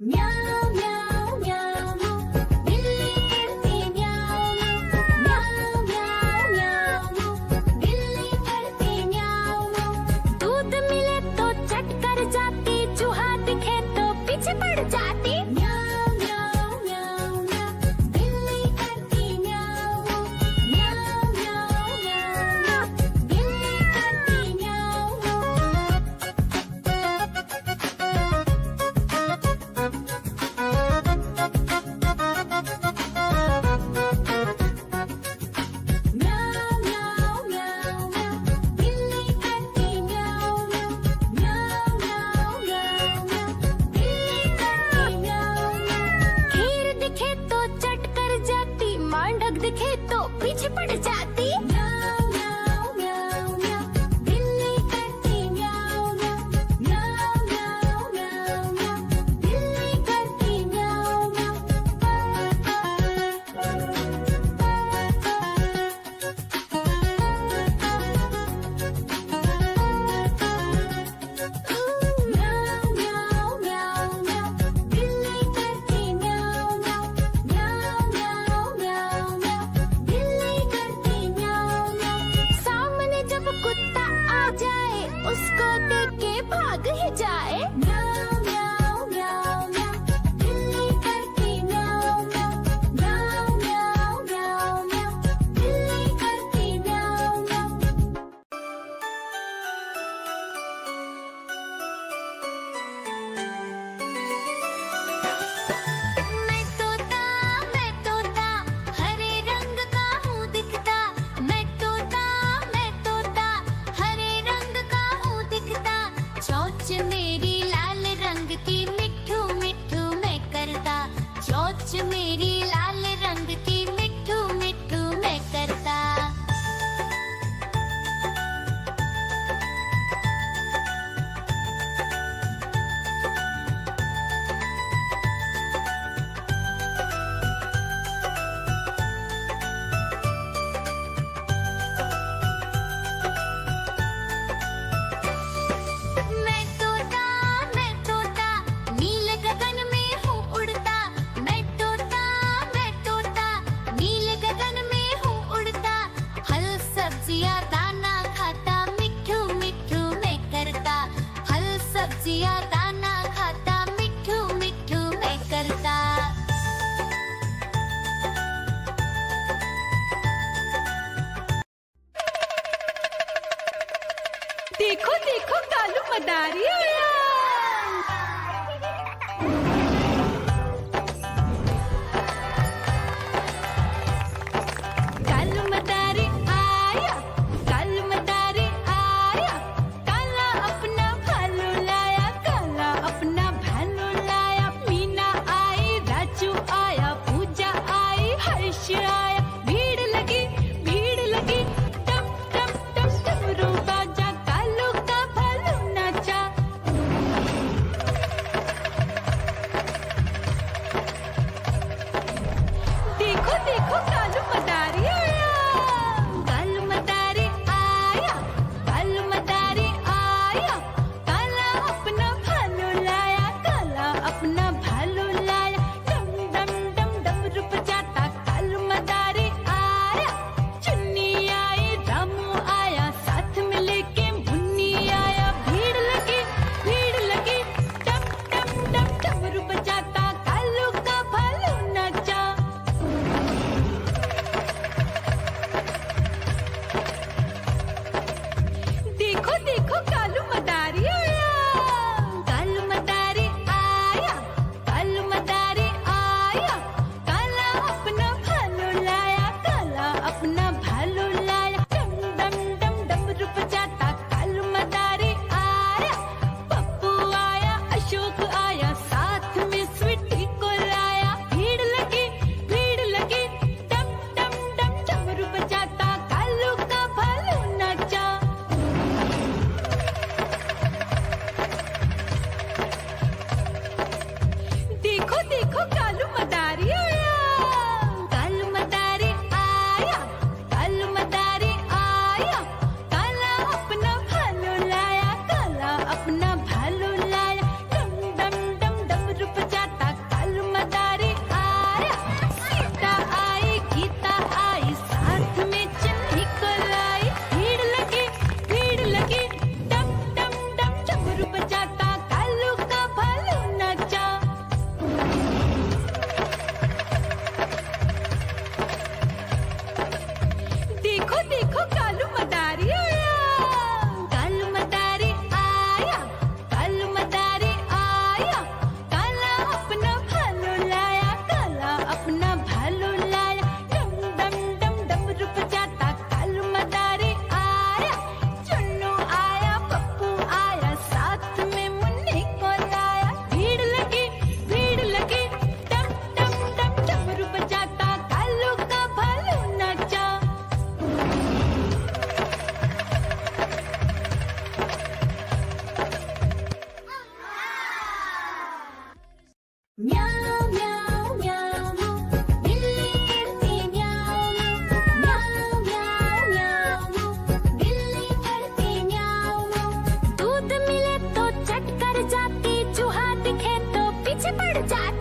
म्याऊं म्याऊं म्याऊं बिल्ली करती म्याऊं म्याऊं म्याऊं म्याऊं बिल्ली करती म्याऊं। दूध मिले तो चट कर जाती, चूहा दिखे तो पीछे पड़ जाती। म्याऊं म्याऊं म्याऊं म्याऊं बिल्ली करती म्याऊं म्याऊं म्याऊं म्याऊं बिल्ली करती म्याऊं। म्याऊं म्याऊं म्याऊं म्याऊं बिल्ली करती म्याऊं म्याऊं म्याऊं म्याऊं म्याऊं बिल्ली करती म्याऊं। खीर दिखे तो चट कर जाती, मांडक दिखे तो पीछे पड़ जाती। म्याऊं म्याऊं म्याऊं म्याऊं बिल्ली करती म्याऊं म्याऊं म्याऊं म्याऊं म्याऊं बिल्ली करती म्याऊं म्याऊं म्याऊं म्याऊं म्याऊं बिल्ली करती म्याऊं म्याऊं म्याऊं म्याऊं म्याऊं बिल्ली करती म्याऊं। सामने जब कुत्ता आ जाए, उसको देख के भाग ही जाए। म्याऊं म्याऊं म्याऊं म्याऊं बिल्ली करती म्याऊं म्याऊं म्याऊं म्याऊं म्याऊं बिल्ली करती म्याऊं म्याऊं। मैं तोता हरे रंग का हूँ दिखता। मैं तोता हरे रंग का हूँ दिखता। चोंच मेरी लाल रंग की, मिट्ठू मिट्ठू मैं करता। चोंच मेरी लाल रंग की, मिट्ठू मिट्ठू मैं करता। मैं तोता नीले गगन में हूँ उड़ता। मैं तोता नीले गगन में हूँ उड़ता। फल सब्जियाँ दाना खाता, मिट्ठू मिट्ठू मैं करता। फल सब्जियाँ दाना खाता, मिट्ठू मिट्ठू मैं करता। देखो देखो कालू मदारी आया। कालू मदारी आया, कालू मदारी आया। काला अपना भालू लाया, काला अपना भालू लाया। मीना आई, राजू आया, पूजा आई, हर्ष आया। भीड़ लगी डम डम डम डमरू बाजा। कालू का भालू नाचा, म्याऊं म्याऊं म्याऊं बिल्ली करती म्याऊं म्याऊं म्याऊं म्याऊं बिल्ली करती म्याऊं दूध मिले तो चट कर जाती चूहा दिखे तो पीछे पड़ जाती